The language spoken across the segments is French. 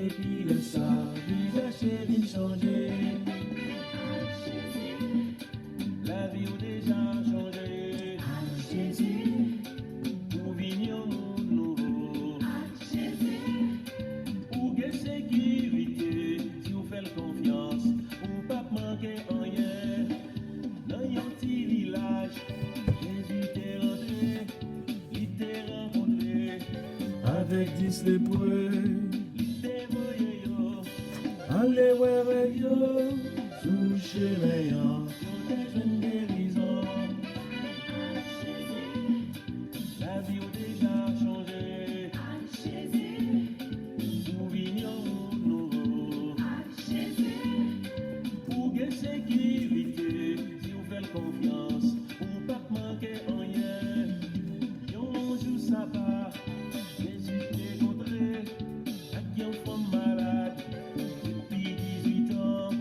depuis le sang, visage vient changer. La vie a déjà changé. Jésus, pour venir au nouveau. Jésus, pour que sécurité, si vous faites confiance, ou pas manquer rien. Dans un petit village, Jésus t'est rentré, il t'est rencontré. Avec 10 lépreux, il t'est voyé yo. Allez ouais yo, sous chemin yo. La vie a déjà changé. Nous vignons nouveau. Pour que sécurité, si vous faites confiance, ou pas manquer rien. Yon jour ça va, Jésus t'est contré. Avec un femme malade, depuis 18 ans,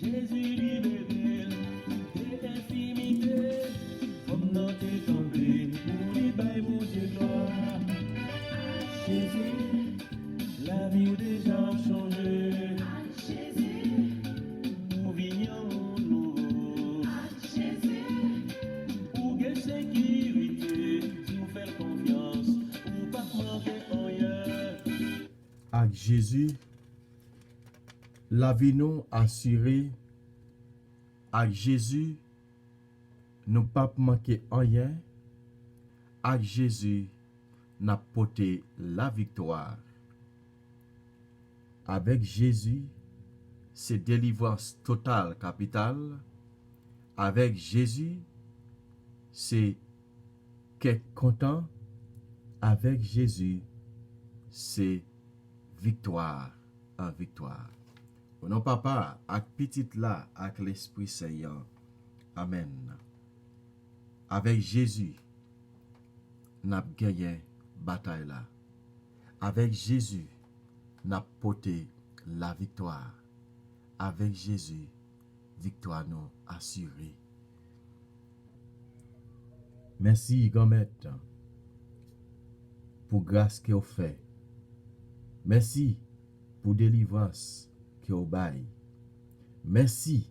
Jésus libéré. T'es infimité, comme dans tes tombé, pour les bails, pour Dieu gloire. Jésus, la vie a déjà changé. Pour vignon nouveau. Pour que sécurité, si vous faites confiance, ou pas manquer rien. Avec Jésus, la vie nous assurée. Avec Jésus, nous pas manquer rien. Avec Jésus, n'a porté la victoire. Avec Jésus, c'est délivrance totale capitale. Avec Jésus, c'est qu'est content. Avec Jésus, c'est victoire en victoire. Au nom papa, avec petite là, avec l'Esprit Saint. Amen. Avec Jésus, n'a gagné bataille là. Avec Jésus, n'a porté la victoire. Avec Jésus, victoire nous assurée. Merci, Gomet, pour grâce que vous fait. Merci pour délivrance que vous baille. Merci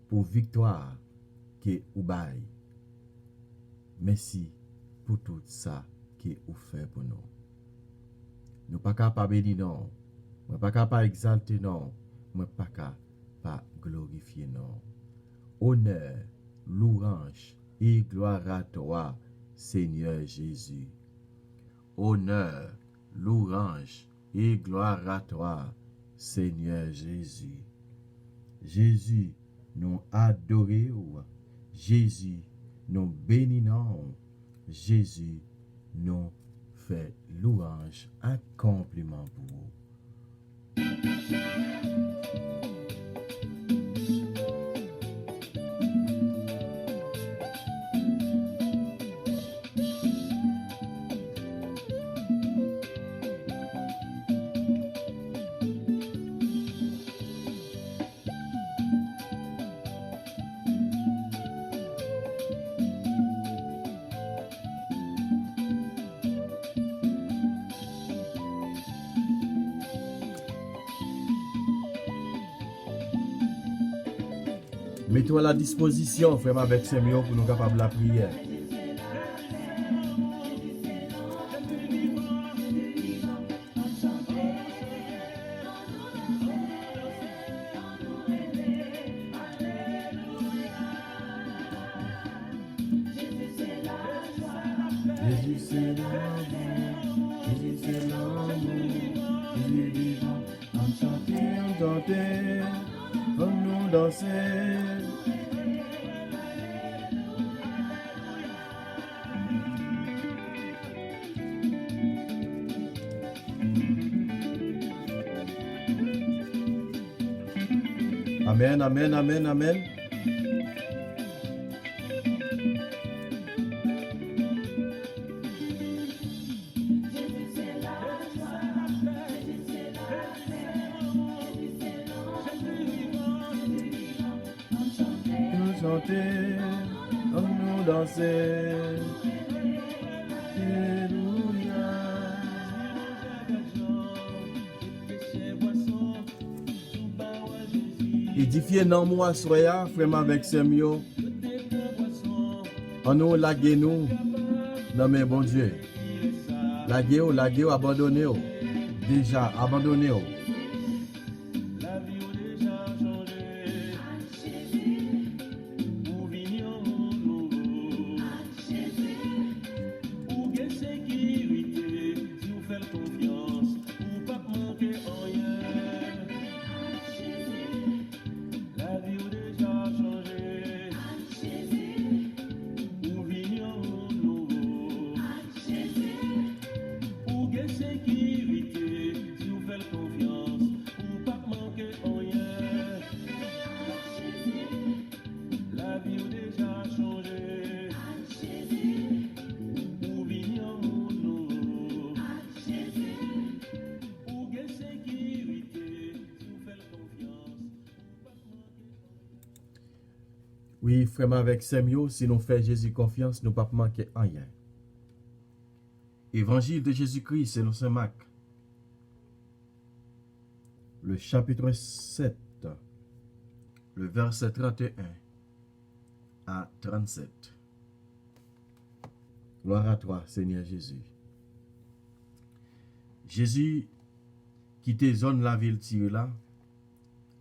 pour victoire que vous baille. Merci pour tout ça que vous fait pour nous. Nous pas capable bénir non. Nous pas capable exalter non. Nous pas capable glorifier non. Honneur, louange et gloire à toi, Seigneur Jésus. Honneur, louange et gloire à toi, Seigneur Jésus. Jésus, nous adorons. Jésus, nous bénissons. Jésus, nous fait louange, un compliment pour vous. Mettez-vous à la disposition, frère, avec ces miens pour nous capables de la prière. Jésus c'est l'amour, Jésus c'est l'amour, Jésus vivant, on chanter, comme nous danser. Amen, amen, amen, amen. Nous chanter, comme nous danser. Alléluia. Édifier non moi soya, vraiment avec Semio. En nous, laguer nous, dans mes bon Dieu. Laguer ou, abandonner ou. Déjà, abandonner ou. La vie a déjà changé. Pour venir au nouveau. Pour gagner sécurité, si vous faites confiance, pour pas manquer rien. La vie a déjà changé. Pour venir au nouveau. Pour gagner sécurité, si vous faites confiance, pour pas manquer rien. La vie a déjà changé. Pour venir au nouveau. Pour gagner sécurité, si vous faites confiance, pour pas manquer Oui, vraiment avec Semio, si nous faisons Jésus confiance, nous ne pas manquer rien. Évangile de Jésus-Christ, selon Saint Marc. Le chapitre 7, le verset 31 à 37. Gloire à toi, Seigneur Jésus. Jésus quittait zone la ville Tyr,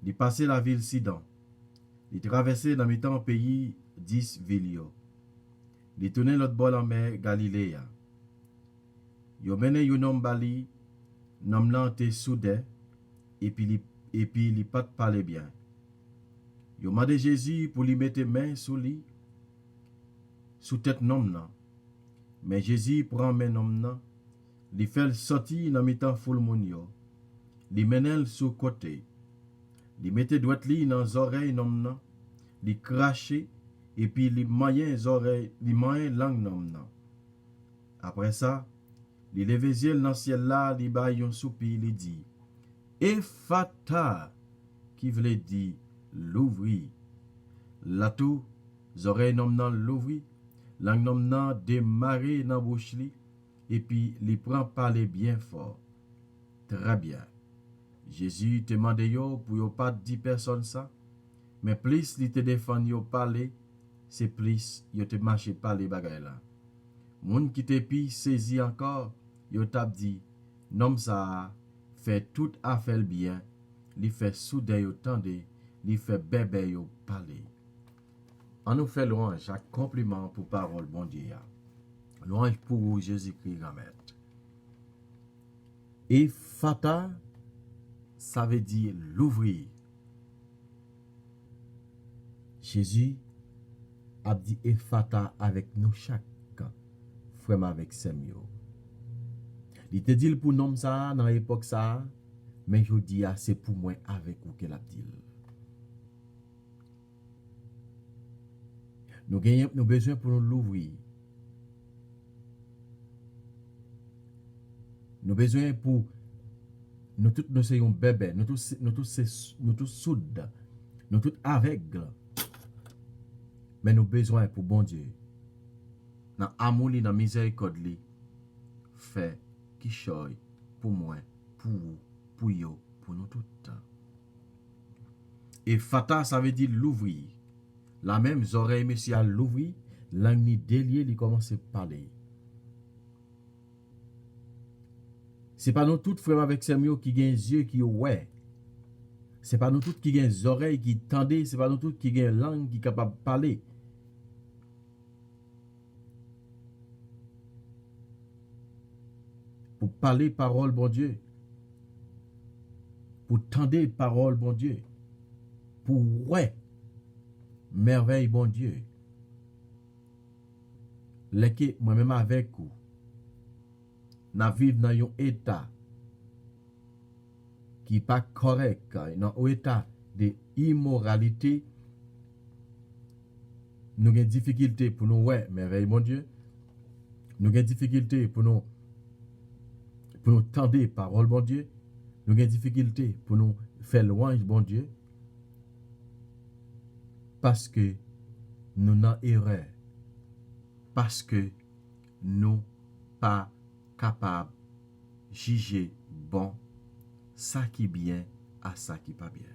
il passait la ville Sidon. Il traversait dans mi-temps pays 10 villes. Il tournait l'autre bord en mer Galilée. Il menait un homme bali, nom nan te soudé, et puis il pas parler bien. Il demandé Jésus pour lui mettre main sous lui, sous tête nom nan. Mais Jésus prend main nom nan, il fait sortir dans mi-temps foule moun yo, il menel sous côté. Il mettait droite li dans les oreilles nom nan, il crachait et puis il maillait les oreilles, il maillait langue nom nan. Après ça, il levait les yeux dans le ciel là, il baille un soupir, il dit Ephata, qui voulait dire l'ouvrir. Là tout, les oreilles nom nan l'ouvrir, langue nom nan démarrer dans bouche li, et puis il prend parler bien fort. Très bien. Jésus te demande yo pour yo pas 10 personnes ça, mais plus il te défend yo parler, c'est plus yo te marcher parler bagay là. Moun qui te pi saisi encore, yo t'a dit, nom ça fait tout affaire bien, li fait soudain yo tande, li fait bébé yo parler. On nous fait louange, chaque compliment pour parole bon Dieu. Louange pour Jésus-Christ grand maître. Et fata, ça veut dire l'ouvrir. Jésus a dit Ephata avec nous chaque frère avec Semio. Il te dit pour nom ça dans l'époque ça, mais je dis c'est pour moi avec vous qu'elle a dit. Nous avons besoin pour nous l'ouvrir. Nous avons besoin pour nous tous nous soyons bébés, nous tous soudes, nous tous aveugles. Mais nous avons besoin pour bon Dieu. Dans l'amour, dans la miséricorde, fait qui choye pour moi, pour vous, pour yo, pour nous tous. Et fata, ça veut dire l'ouvrir. La même oreille, monsieur, à l'ouvrir, langue ni délié, il commence à parler. C'est pas nous tous frères avec Samuel qui gagnent yeux qui ouais. C'est pas nous tous qui gagnent oreilles qui tendent, c'est pas nous tous qui gagnent langue qui capable de parler. Pour parler parole bon Dieu. Pour tendre parole bon Dieu. Pour ouais merveille bon Dieu. Lesquels moi-même avec vous. N'a vivre dans un état qui n'est pas correct, dans un état d'immoralité, nous avons des difficultés pour nous, ouais, merveille, mon Dieu. Nous avons des difficultés pour nous tendre parole, bon Dieu. Nous avons des difficultés pour nous faire louange, bon Dieu. Parce que nous n'avons erreur. Parce que nous pas capable de juger bon, ça qui bien à ça qui pas bien.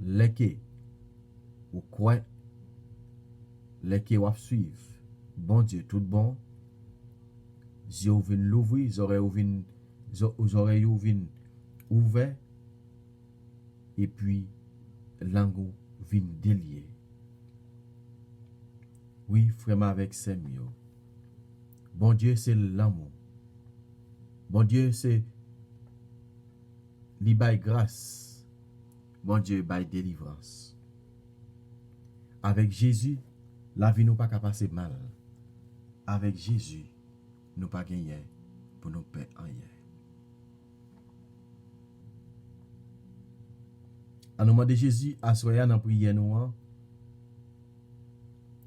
les que ou quoi les que ou suivre bon Dieu tout bon yeux ou vin l'ouvrir oreilles ou vin ouvert et puis langue vin délier. Oui, frère avec Semio. Bon Dieu c'est l'amour. Bon Dieu c'est li bay grâce. Bon Dieu bay délivrance. Avec Jésus, la vie nous pas qu'à passer mal. Avec Jésus, nous pas gagner pour nous paix en hier. En nom de Jésus, assoyez dans prière nous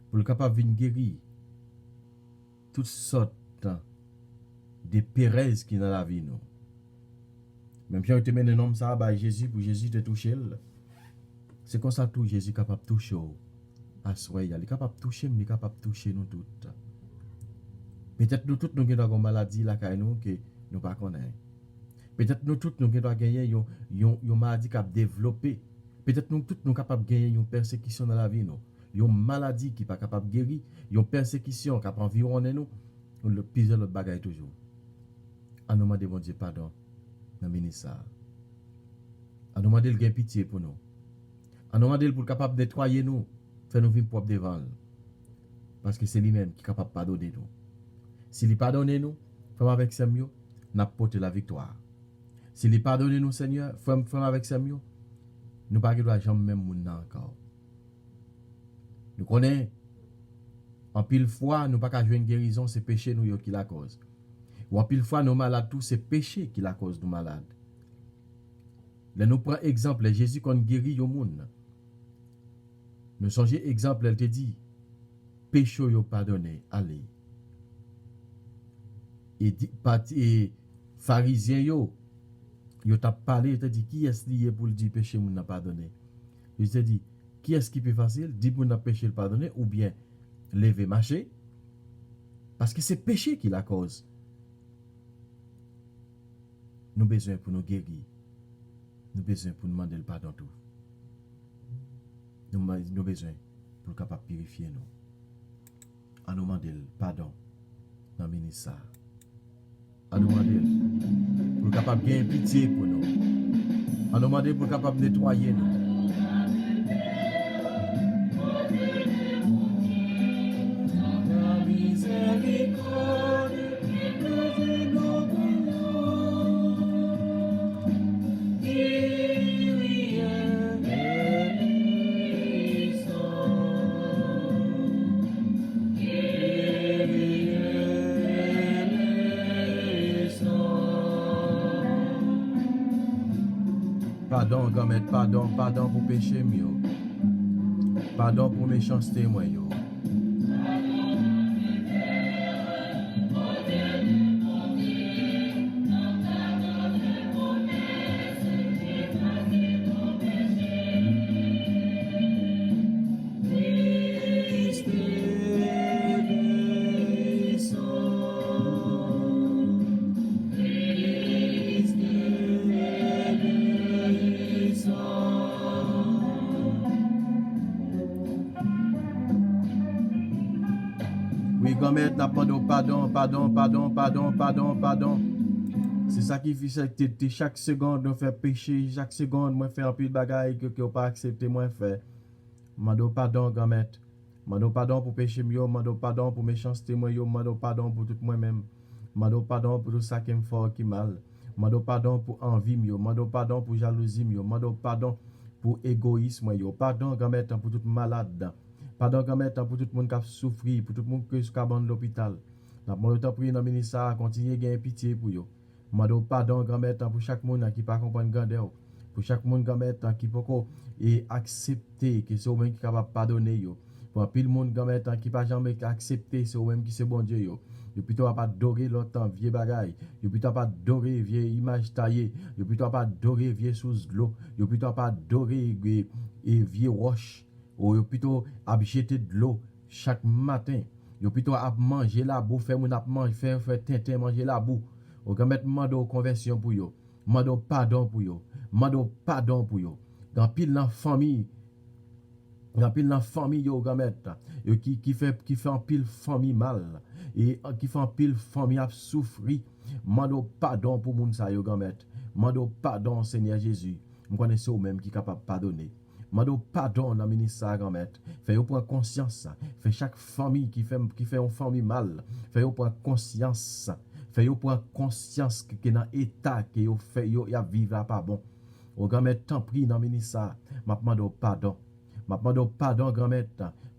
pour le capable venir guérir toutes sortes de pérèses qui dans la vie nous. Même si on te mène un homme ça bah Jésus pour Jésus te toucher. C'est comme ça tout Jésus capable de toucher assoyez, il est capable de toucher, il est capable de toucher nous toutes. Peut-être nous toutes nous avons une maladie là nous que nous pas connaît. Peut-être nous toutes nous avons gagné une maladie qui a développé. Peut-être nous toutes nous capables de gagner une persécution dans la vie nous. Une maladie qui pas capable de guérir, une persécution qui a environné nous. Le pire l'autre bagaille toujours. En nous demander bon Dieu pardon dans ministère. En nous demander le pitié pour nous. En nous demander pour capable de nettoyer nous, faire nous vivre propre devant. Parce que c'est lui-même qui est capable de pardonner nous. S'il pardonne nous, femme avec Samuel, n'a porté la victoire. S'il pardonne nous, Seigneur, femme avec Samuel, nous pas doit jamais même moun encore. Nous connaissons en pile fois nous pas qu'à jouer une guérison, c'est péché nous qui la cause. Ou en pile fois nous malades tout c'est péché qui la cause nous malades. Là nous prend exemple Jésus qu'on guérit yo moun. Nous songez exemple elle te dit péché yo pardonné, allez. Et pharisien yo t'a parlé, il t'a dit qui est-ce lié pour le dire péché moun n'a pardonné. Il t'a dit qui est-ce qui peut facile dit pour n'a péché le pardonner ou bien lever marcher parce que c'est péché qui la cause. Nous besoin pour nous guérir. Nous besoin pour nous demander le pardon tout. Nous besoin pour capable purifier nous. En nous demander le pardon dans le ministère. En nous demander pour capable gagner pitié pour nous. En nous demander pour capable nettoyer nous. Pardon, grand-mère, pardon pour péché mieux. Pardon pour méchanceté moi yo. Oui, grand-mère, n'a pas pardon. C'est ça qui fait que chaque seconde, nous fait péché, chaque seconde, moi faire un peu de bagaille que vous pas accepté, moi faire. Mando pardon, grand-mère. Mando pardon pour péché mieux, mando pardon pour méchanceté, moi yo, mando pardon pour tout moi-même. Mando pardon pour tout ça qui me fait qui mal. Mando pardon pour envie mieux, mando pardon pour jalousie mieux, mando pardon pour égoïsme yo. Pardon, grand-mère, pour tout malade. Pardon, grand-mère, pour tout le monde qui a souffert, pour tout le monde qui est dans l'hôpital. Nous avons prié dans le ministère, continuer à gagner pitié pour eux. Mando pardon, grand-mère, pour chaque monde qui ne peut pas comprendre grandeur. Pour chaque monde, grand-mère, qui peut accepter que c'est eux-mêmes qui sont capables de pardonner. Pour tout le monde, grand-mère, qui ne peut jamais accepter c'est eux-mêmes qui sont bon Dieu. Yo plutôt pas adorer l'autre vieux bagaille. Yo plutôt pas adorer vieille image taillée. Yo plutôt pas adorer vieux sous l'eau. Yo plutôt pas adorer vieux roche. Ou yo plutôt à jeter de l'eau chaque matin. Yo plutôt à manger la boue, faire tintin manger la boue. Ou grand mettre mando conversion pour yo. Mando pardon pour yo. Mando pardon pour yo. Grand pile dans famille. Grand pile dans famille yo gamet. Qui fait en pile famille mal et qui fait en pile famille a souffri. Mando pardon pour moun sa yo gamet. Mando pardon Seigneur Jésus. Nous connaissons même qui est capable de pardonner. Mando pardon dans le ministère gamet. Fait yo prendre conscience. Fait chaque famille qui fait une famille mal. Fait yo prendre conscience. Fait yo prendre conscience que dans état que yo fait yo a vivre pas bon. Au gamet tant pris dans le ministère. M'a mando pardon. M'a demandé pardon grand-mère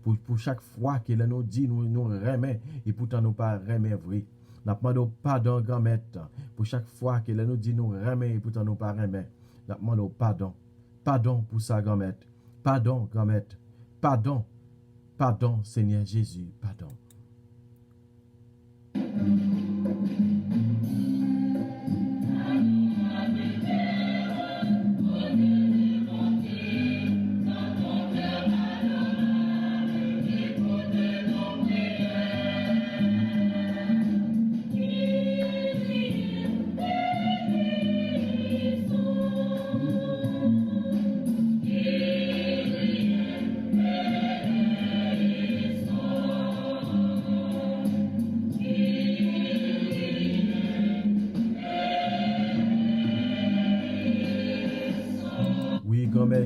pour chaque fois que nous dit nous remet et pourtant nous pas remet vrai. M'a demandé pardon grand-mère pour chaque fois que nous dit nous remet et pourtant nous pas remet. M'a demandé pardon. Pardon pour ça grand-mère. Pardon grand-mère. Pardon. Pardon Seigneur Jésus. Pardon.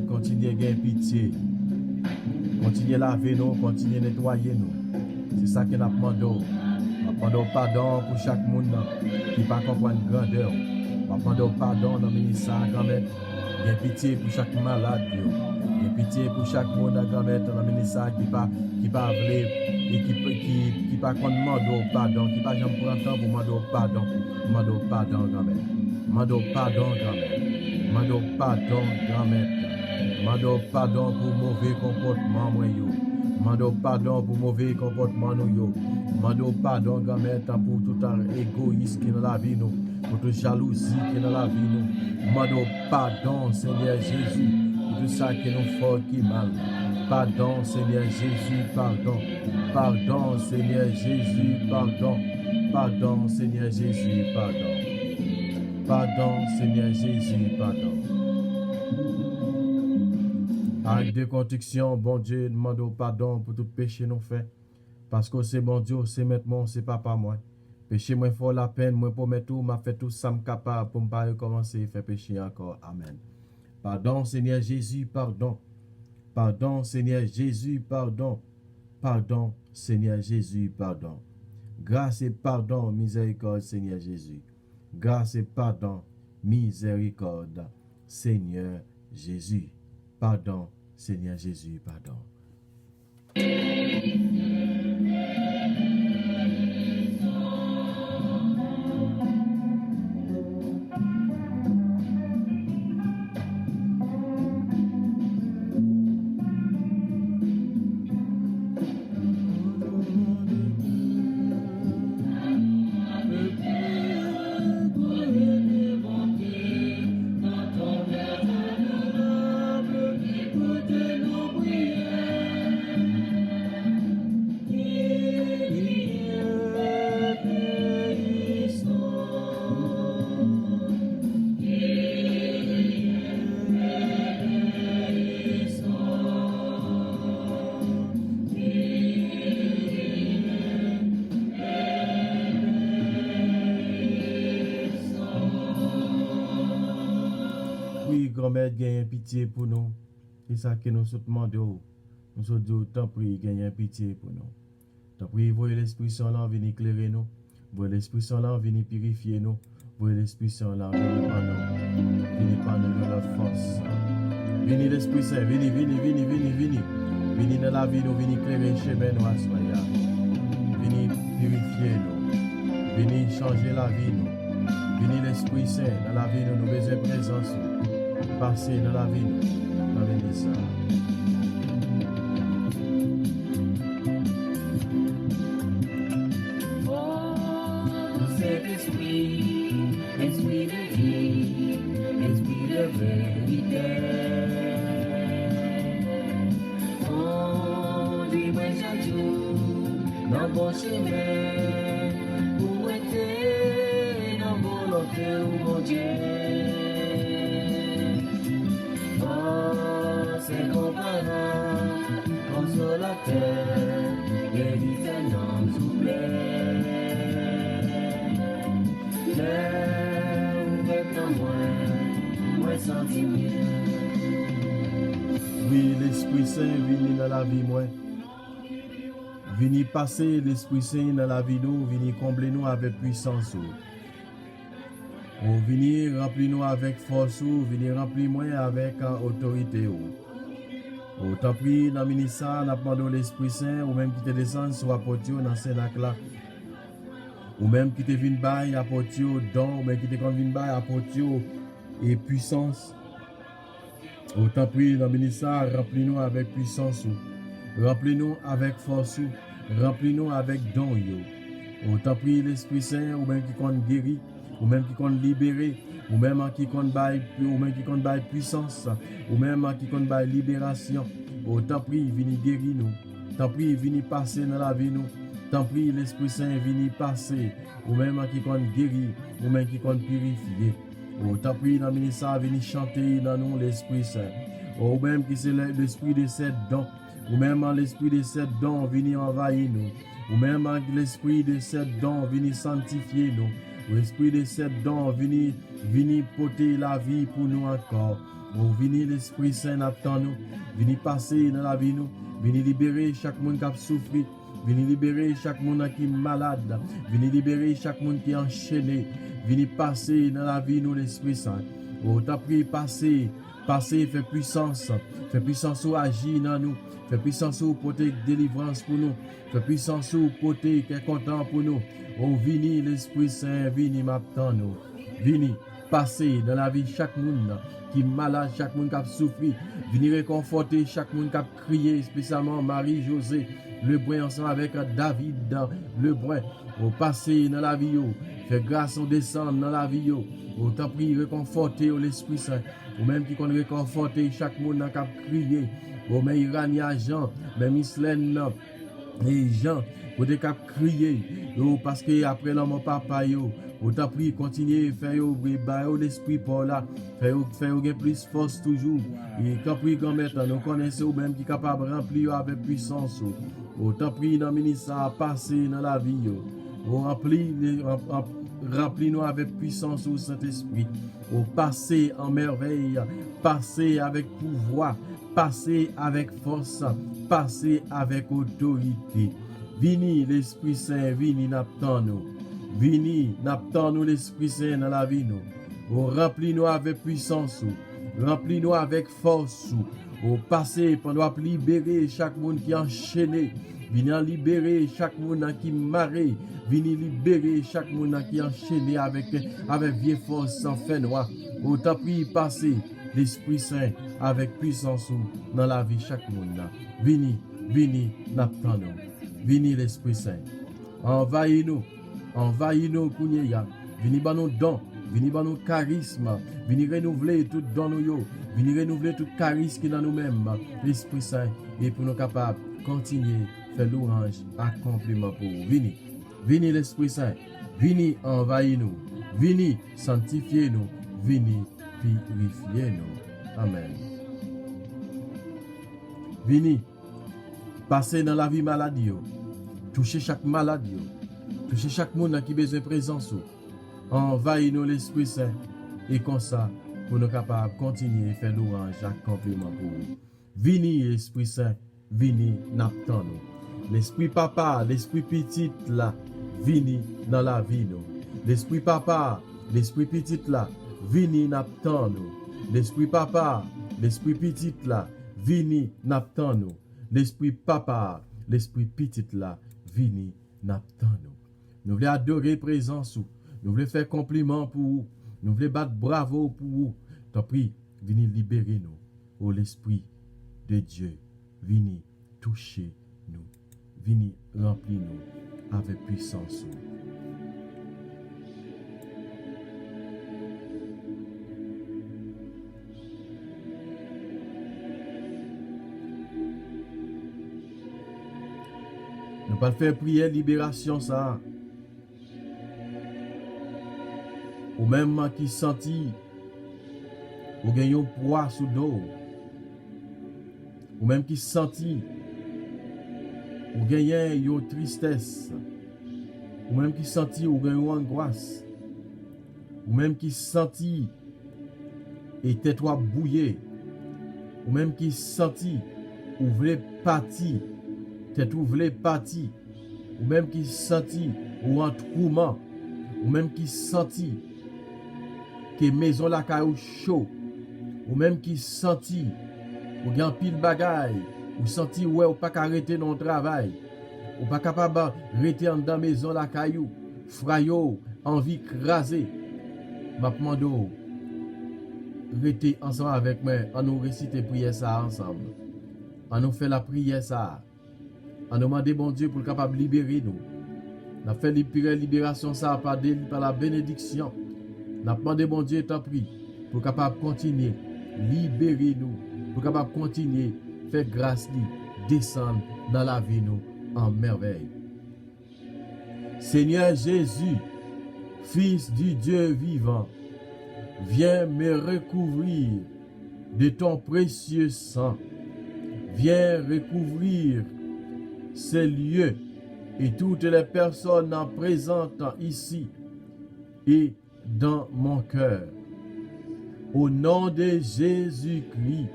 Continuez à gagner pitié. Continuez à laver nous, continuez à nettoyer nous. C'est ça que nous demandons. Nous demandons pardon pour chaque monde qui ne comprend pas grandeur. Nous demandons pardon dans le ministère grand-mère. Gagner pitié pour chaque malade. Gagner pitié pour chaque monde grand-mère dans le ministère qui ne pas voulu et qui pas demander pardon, qui pas jamais prendre temps pour demander pardon. Demandons pardon grand-mère. Demandons pardon grand-mère. Demandons pardon grand-mère. Mando pardon pour mauvais comportement moi yo. Mando pardon pour mauvais comportement nous yo. Mando pardon grand-mère pour tout égoïsme qui dans la vie nous, pour toute jalousie qui dans la vie nous. Mando pardon Seigneur Jésus pour tout ça qui nous fait qui mal. Pardon Seigneur Jésus, pardon. Pardon Seigneur Jésus, pardon. Pardon Seigneur Jésus, pardon. Pardon Seigneur Jésus, pardon. Acte de contrition, bon Dieu, demande pardon pour tout péché nous fait. Parce que c'est bon Dieu, c'est maintenant, c'est papa moi. Péché moi faut la peine, moi pour mettre tout, m'a fait tout ça capable pour ne pas recommencer à faire péché encore. Amen. Pardon Seigneur Jésus, pardon. Pardon Seigneur Jésus, pardon. Pardon Seigneur Jésus, pardon. Grâce et pardon, miséricorde Seigneur Jésus. Grâce et pardon, miséricorde Seigneur Jésus. Pardon, Seigneur Jésus, pardon. Gagne pitié pour nous. C'est ça que nous demandons. Nous sommes dit, tant pis, gagne pitié pour nous. Tant pis, voyez l'Esprit Saint là, venir éclairer nous. Voyez l'Esprit Saint là, venir purifier nous. Voyez l'Esprit Saint là, venir par nous. Venir par nous la force. Venez l'Esprit Saint, venez. Venez dans la vie, nous venez éclairer le chemin nous à soya. Venez purifier nous. Venez changer la vie nous. Venez l'Esprit Saint dans la vie nous, nous besoin de présence. Passer dans la vie, dans l'Église. Oh, cet esprit de vie, esprit de vérité. Oh, dis-moi chaque jour, dans mon chemin, pour être dans volonté, mon Dieu. Oh terre, guérissez dans tout l'air, ouvert en moi senti mieux. Oui, l'Esprit Saint vini dans la vie moi. Vini passer l'Esprit Saint dans la vie nous, vini combler nous avec puissance. Ou vini remplir nous avec force, vini remplir moi avec autorité. Ou t'en prie dans le ministère, n'a pas l'Esprit Saint, ou même qui te descend sur apôtre dans Sénac là. Ou même qui te vient bail apôtre don, ou même qui te vient bail apôtre et puissance. Ou t'en prie dans le ministère, remplis-nous avec puissance. Remplis-nous avec force, remplis-nous avec don. Ou t'en prie l'Esprit Saint, ou même qui compte guérir, ou même qui compte libérer, ou même qui compte bail puissance, ou même qui compte bail libération. Ou t'en prie, vini guérir nous. T'en prie, vini passer dans la vie nous. T'en prie, l'Esprit Saint, vini passer, ou même qui compte guérir, ou même qui compte purifier. Ou t'en prie dans le ministère, vini chanter dans nous l'Esprit Saint. Ou même qui c'est l'Esprit de cette dons. Ou même l'Esprit de cette dons vini envahir nous. Ou même l'Esprit de cette dons vini sanctifier nous. Ou l'Esprit de cette dons vini porter la vie pour nous encore. Ou vini l'Esprit Saint attend nous. Vini passer dans la vie nous. Vini libérer chaque monde qui a souffert. Vini libérer chaque monde qui est malade. Vini libérer chaque monde qui est enchaîné. Vini passer dans la vie nous l'Esprit Saint. Oh, t'as pris passer, fait puissance ou agir dans nous. Fait puissance ou porter délivrance pour nous. Fait puissance ou porter qui est content pour nous. Oh, vini l'Esprit Saint, vini m'attend nous. Vini passer dans la vie chaque monde qui est malade, chaque monde qui a souffert. Vini réconforter chaque monde qui a crié, spécialement Marie-Josée. Le Brun ensemble avec David dans le Brun. Au passer dans la vie, fait grâce au descendre dans la vie, au t'en prie réconforter l'Esprit Saint, ou même qui qu'on réconforter chaque monde qui a crié, au même Irania Jean, même Islène et Jean, pour des cap crier, parce que après l'homme papa au t'en prie continuer faire l'Esprit pour là, faire plus force toujours, et quand prie quand maintenant nous connaissons même qui est capable de remplir avec puissance. Au t'en prie dans le ministère passer dans la vie. Remplis-nous avec puissance au Saint-Esprit. Au passer en merveille, passer avec pouvoir, passer avec force, passer avec autorité. Vini l'Esprit Saint, vini n'attend-nous. Vini n'attend-nous l'Esprit Saint dans la vie. Remplis-nous avec puissance. Remplis-nous avec force. Au passer pendant libérer chaque monde qui est enchaîné. Vini libérer chaque monde qui est marré. Vini libérer chaque monde qui est enchaîné avec vieille force sans fin noir. Au t'as pris passer l'Esprit Saint avec puissance dans la vie chaque monde. Vini, n'attendons. Vini l'Esprit Saint. Envahis-nous, Kounia. Vini ban nous dons, vini ban nous charisme. Vini renouveler tout dans nous. Vini renouveler tout charisme qui dans nous-mêmes. L'Esprit Saint et pour nous capables de continuer faire louange, accomplissement pour vous. Vini l'Esprit Saint, vini envahir nous, vini sanctifier nous, vini purifier nous. Amen. Vini passer dans la vie maladie, toucher chaque maladie, toucher chaque monde qui a besoin de présence. Envahir nous l'Esprit Saint et comme ça, pour nous capables de continuer à faire louange, accomplissement pour vous. Vini l'Esprit Saint, vini n'attend nous. L'Esprit Papa, l'Esprit Petit là, vini dans la vie nous. L'Esprit Papa, l'Esprit Petit là, vini n'attend nous. L'Esprit Papa, l'Esprit Petit là, vini n'attend nous. L'Esprit Papa, l'Esprit Petit là, vini n'attend nous. Nous voulons adorer présence, nous voulons faire compliment pour vous, nous voulons battre bravo pour vous. T'en prie, vini libérer nous. Oh l'Esprit de Dieu, vini toucher nous. Vini remplir nous avec puissance. Nous pas faire prière libération ça. Ou même qui senti ou gagnons poids sous dos. Ou même qui senti ou gagnez une tristesse, ou même qui senti ou gagnez une angoisse, ou même qui senti et tête-toi bouillé, ou même qui senti ou voulez partir, tête ou voulez partir, ou même qui senti ou en trouement, ou même qui senti que maison la caillou chaud, ou même qui senti ou gen pile bagaille, ou senti ouais ou pas arrêter non travail, ou pas capable rester en dans maison la caillou, frayo, envie craser. M'a demandé rester ensemble avec moi, on nous réciter prière ça ensemble. On nous fait la prière ça. On nous demande bon Dieu pour le capable libérer nous. On a fait libération ça par la bénédiction. On a demandé bon Dieu t'en prie pour capable continuer libérer nous, pour capable continuer faire grâce lui descendre dans la vie nous en merveille. Seigneur Jésus, Fils du Dieu vivant, viens me recouvrir de ton précieux sang. Viens recouvrir ces lieux et toutes les personnes présentes ici et dans mon cœur. Au nom de Jésus-Christ,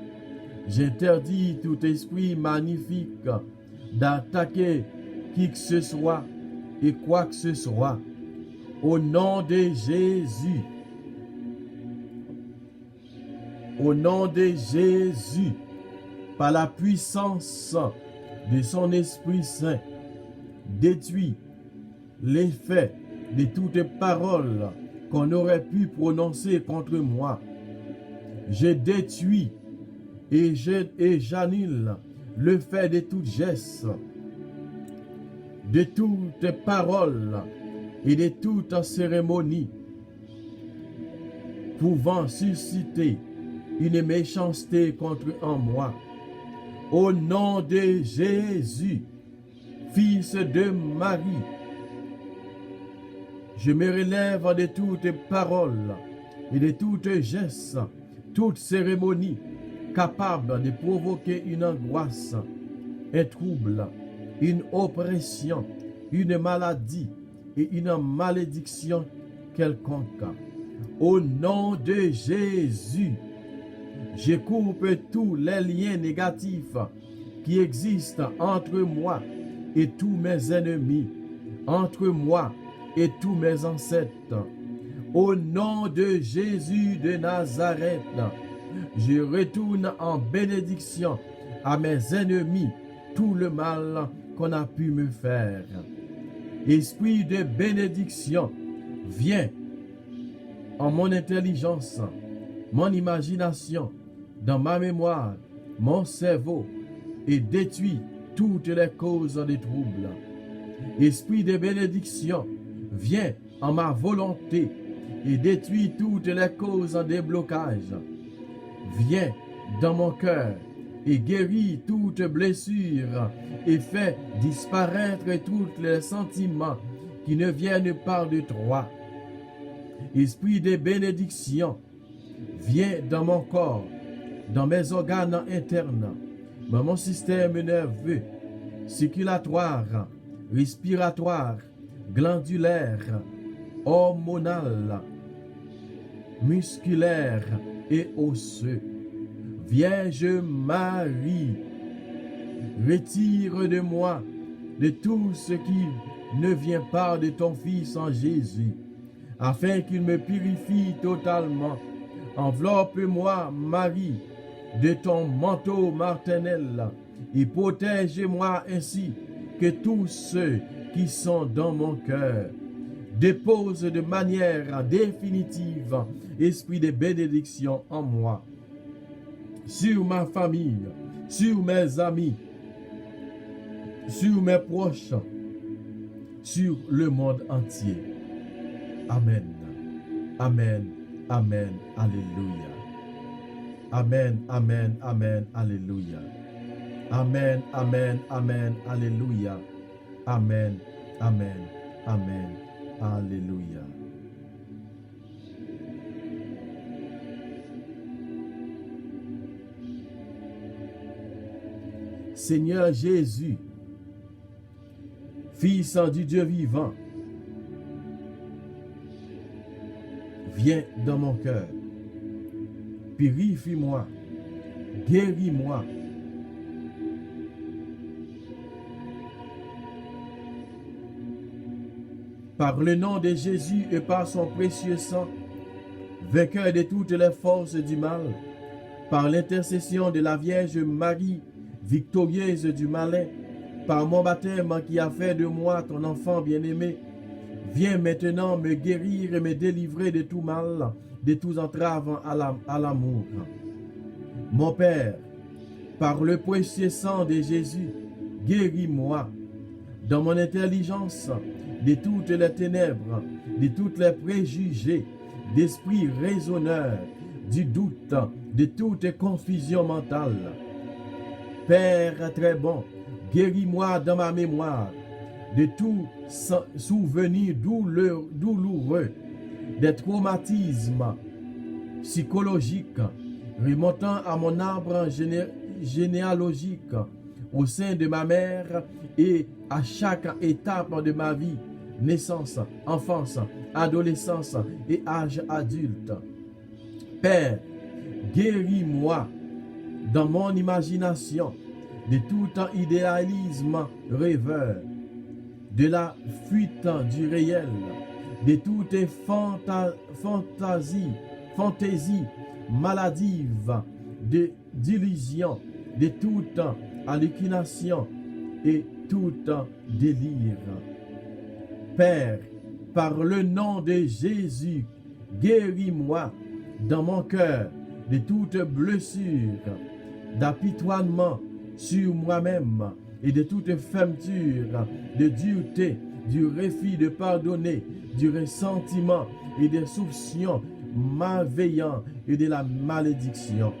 j'interdis tout esprit magnifique d'attaquer qui que ce soit et quoi que ce soit. Au nom de Jésus, au nom de Jésus, par la puissance de son Esprit Saint, détruit l'effet de toutes paroles qu'on aurait pu prononcer contre moi. Je détruis et j'annule le fait de tout geste, de toutes paroles et de toute cérémonie pouvant susciter une méchanceté contre en moi. Au nom de Jésus, Fils de Marie, je me relève de toutes paroles et de toutes gestes, toute cérémonie capable de provoquer une angoisse, un trouble, une oppression, une maladie et une malédiction quelconque. Au nom de Jésus, je coupe tous les liens négatifs qui existent entre moi et tous mes ennemis, entre moi et tous mes ancêtres. Au nom de Jésus de Nazareth, je retourne en bénédiction à mes ennemis tout le mal qu'on a pu me faire. Esprit de bénédiction, viens en mon intelligence, mon imagination, dans ma mémoire, mon cerveau, et détruis toutes les causes de troubles. Esprit de bénédiction, viens en ma volonté et détruis toutes les causes de blocage. Viens dans mon cœur et guéris toute blessure et fais disparaître tous les sentiments qui ne viennent pas de toi. Esprit de bénédiction, viens dans mon corps, dans mes organes internes, dans mon système nerveux, circulatoire, respiratoire, glandulaire, hormonal, musculaire et osseux. Vierge Marie, retire de moi de tout ce qui ne vient pas de ton Fils en Jésus, afin qu'il me purifie totalement. Enveloppe-moi, Marie, de ton manteau maternel et protège-moi ainsi que tous ceux qui sont dans mon cœur. Dépose de manière définitive esprit de bénédiction en moi, sur ma famille, sur mes amis, sur mes proches, sur le monde entier. Amen. Amen. Amen. Alléluia. Amen. Amen. Amen. Alléluia. Amen. Amen. Amen. Alléluia. Amen. Amen. Amen. Alléluia. Seigneur Jésus, Fils du Dieu vivant, viens dans mon cœur, purifie-moi, guéris-moi. Par le nom de Jésus et par son précieux sang, vainqueur de toutes les forces du mal, par l'intercession de la Vierge Marie, victorieuse du malin, par mon baptême qui a fait de moi ton enfant bien-aimé, viens maintenant me guérir et me délivrer de tout mal, de tous entraves à l'amour. Mon Père, par le précieux sang de Jésus, guéris-moi dans mon intelligence de toutes les ténèbres, de toutes les préjugés, d'esprit raisonneur, du doute, de toute confusion mentale. Père très bon, guéris-moi dans ma mémoire de tout souvenir douloureux, des traumatismes psychologiques remontant à mon arbre généalogique au sein de ma mère et à chaque étape de ma vie, naissance, enfance, adolescence et âge adulte. Père, guéris-moi dans mon imagination de tout idéalisme rêveur, de la fuite du réel, de toutes fantaisies maladives, d'illusions, de toute hallucination et tout délire. Père, par le nom de Jésus, guéris-moi dans mon cœur de toute blessure, d'apitoiement sur moi-même et de toute fermeture, de dureté, du refus de pardonner, du ressentiment et des soupçons malveillants et de la malédiction.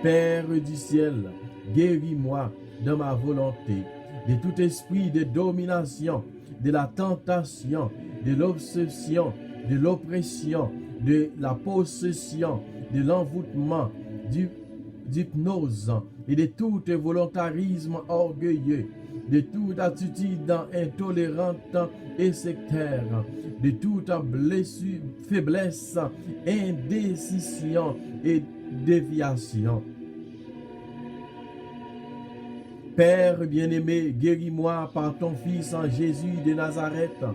Père du ciel, guéris-moi dans ma volonté de tout esprit de domination, de la tentation, de l'obsession, de l'oppression, de la possession, de l'envoûtement, d'hypnose et de tout volontarisme orgueilleux, de toute attitude intolérante et sectaire, de toute blessure, faiblesse, indécision et déviation. Père bien-aimé, guéris-moi par ton Fils en Jésus de Nazareth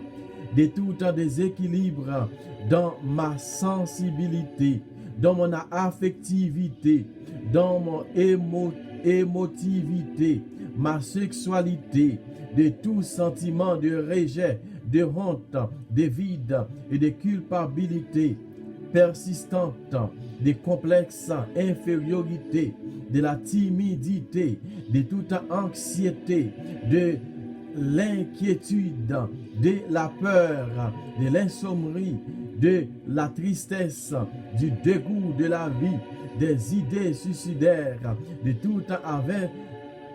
de tout déséquilibre dans ma sensibilité, dans mon affectivité, dans mon émotivité, ma sexualité, de tout sentiment de rejet, de honte, de vide et de culpabilité persistante, des complexes infériorité, de la timidité, de toute anxiété, de l'inquiétude, de la peur, de l'insomnie, de la tristesse, du dégoût de la vie, des idées suicidaires, de tout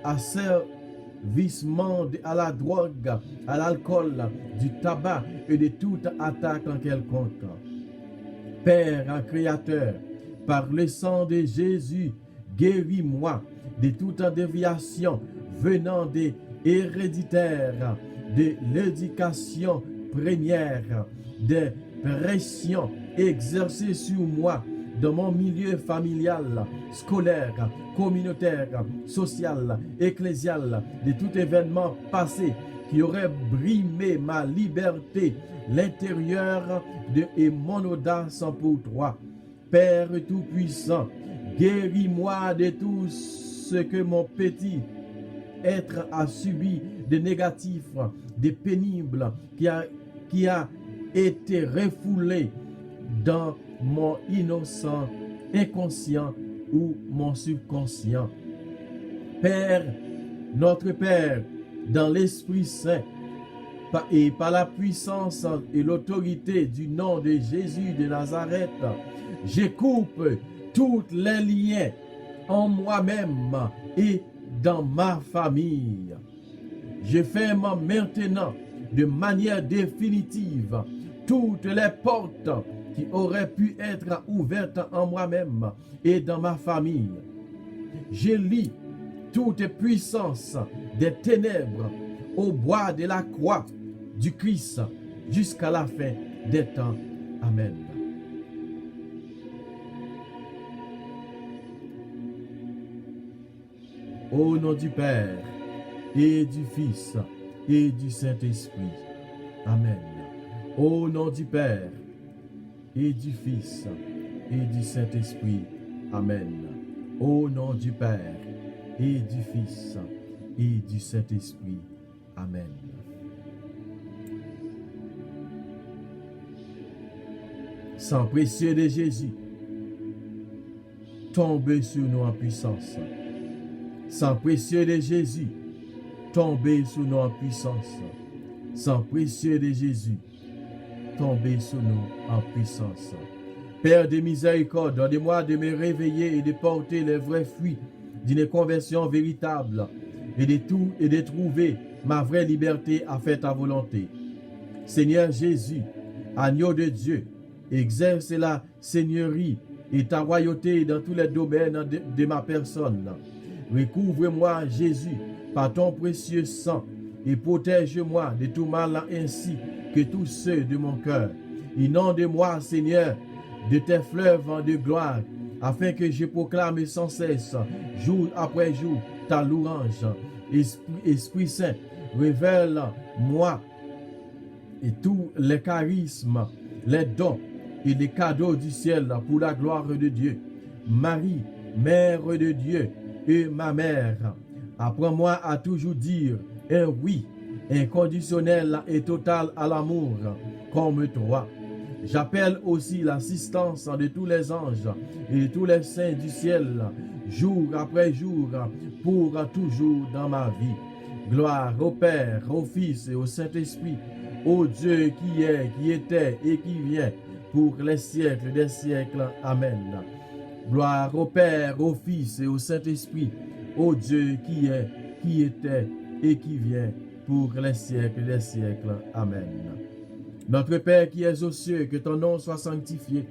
asservissement à la drogue, à l'alcool, du tabac et de toute attaque en quelconque. Père Créateur, par le sang de Jésus, guéris-moi de toute déviation venant des héréditaires, de l'éducation première, des pressions exercées sur moi dans mon milieu familial, scolaire, communautaire, social, ecclésial, de tout événement passé qui aurait brimé ma liberté, l'intérieur et mon audace pour toi. Père Tout-Puissant, guéris-moi de tout ce que mon petit être a subi de négatif, de pénible, qui a été refoulé dans mon innocent inconscient ou mon subconscient. Père, notre Père, dans l'Esprit Saint, et par la puissance et l'autorité du nom de Jésus de Nazareth, je coupe tous les liens en moi-même et dans ma famille. Je ferme maintenant de manière définitive toutes les portes qui auraient pu être ouvertes en moi-même et dans ma famille. Je lie toute puissance des ténèbres au bois de la croix du Christ jusqu'à la fin des temps. Amen. Au nom du Père et du Fils et du Saint-Esprit. Amen. Au nom du Père et du Fils et du Saint-Esprit. Amen. Au nom du Père et du Fils et du Saint-Esprit. Amen. Sang précieux de Jésus, tombez sur nous en puissance. Sang précieux de Jésus, tombez sur nous en puissance. Sang précieux de Jésus, tombez sur nous en puissance. Père de miséricorde, donnez-moi de me réveiller et de porter les vrais fruits d'une conversion véritable et de trouver ma vraie liberté à faire ta volonté. Seigneur Jésus, agneau de Dieu, exerce la seigneurie et ta royauté dans tous les domaines de ma personne. Recouvre-moi, Jésus, par ton précieux sang et protège-moi de tout mal ainsi que tous ceux de mon cœur. Inonde-moi, Seigneur, de tes fleuves de gloire, afin que je proclame sans cesse, jour après jour, ta louange. Esprit Saint, révèle-moi et tous les charismes, les dons et les cadeaux du ciel pour la gloire de Dieu. Marie, Mère de Dieu et ma mère, apprends-moi à toujours dire un oui inconditionnel et total à l'amour comme toi. J'appelle aussi l'assistance de tous les anges et de tous les saints du ciel, jour après jour, pour toujours dans ma vie. Gloire au Père, au Fils et au Saint-Esprit, au Dieu qui est, qui était et qui vient, pour les siècles des siècles. Amen. Gloire au Père, au Fils et au Saint-Esprit, au Dieu qui est, qui était et qui vient, pour les siècles des siècles. Amen. Notre Père qui es aux cieux, que ton nom soit sanctifié,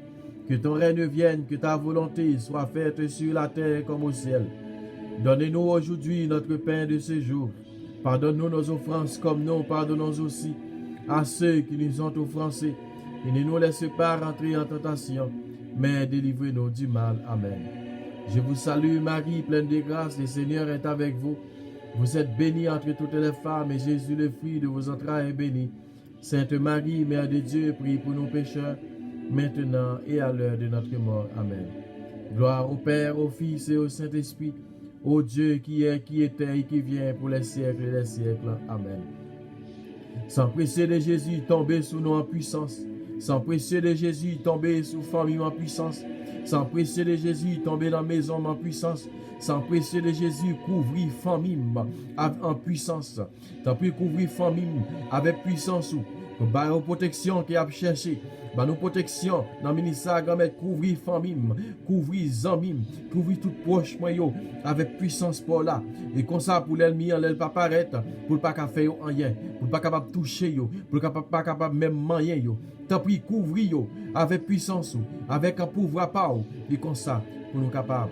que ton règne vienne, que ta volonté soit faite sur la terre comme au ciel. Donne-nous aujourd'hui notre pain de ce jour. Pardonne-nous nos offenses comme nous pardonnons aussi à ceux qui nous ont offensés. Et ne nous laisse pas rentrer en tentation, mais délivre-nous du mal. Amen. Je vous salue Marie, pleine de grâce, le Seigneur est avec vous. Vous êtes bénie entre toutes les femmes, et Jésus, le fruit de vos entrailles, est béni. Sainte Marie, Mère de Dieu, prie pour nous pécheurs, maintenant et à l'heure de notre mort. Amen. Gloire au Père, au Fils et au Saint-Esprit, au Dieu qui est, qui était et qui vient pour les siècles des siècles. Amen. Sang précieux de Jésus, tombez sous nous en puissance. Sang précieux de Jésus, tombez sous famille en puissance. Sang précieux de Jésus, tombez dans la maison en puissance. Sang précieux de Jésus, couvrir famille en puissance. Tant pis couvrir famille avec puissance. Pour la protection qui a cherché. Nous protection dans le ministère, couvrir famille, couvrir amis, couvrir tout proche avec puissance pour là. Et comme ça, pour l'ennemi, elle ne pas paraître, pour ne pas faire rien, pour ne pas capable toucher, pour ne pas capable même manger. Tant pis couvrir avec puissance, avec un pouvoir pas. Et comme ça, pour nous capables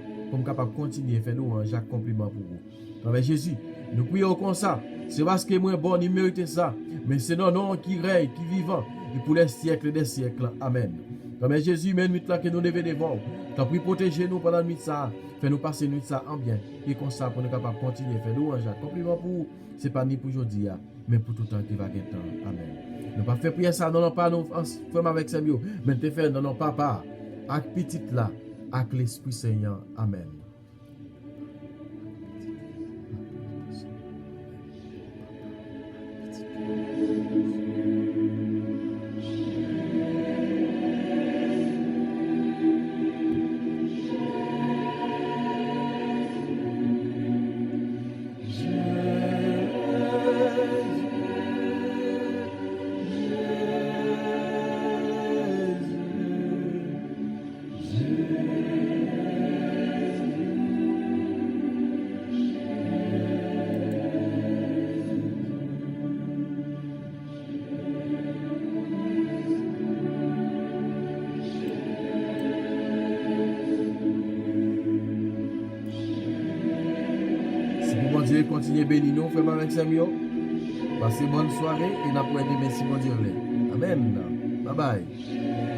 continuer à faire louange, compliment pour vous. Avec Jésus, nous prions comme ça. C'est parce que moi bon, il mérite ça. Mais c'est non nom qui règne, qui vivant, et pour les siècles des siècles. Amen. Comme Jésus, mais nuit là que nous devons devant. T'as pris protéger nous pendant la nuit ça. Fais-nous passer nuit ça en bien. Et comme ça, pour nous capables de continuer à faire louange. Compliment pour vous. C'est pas ni pour aujourd'hui, mais pour tout le temps qui va gagner. Amen. Ne pas faire prier ça, non, pas nous, ensemble avec ces mieux. Mais te faire, non, papa, avec petit là, avec l'Esprit Seigneur. Amen. Dieu continue bénir nous, frère avec Samuel. Passez bonne soirée et n'a pas aidé merci mon Dieu. Amen. Bye bye.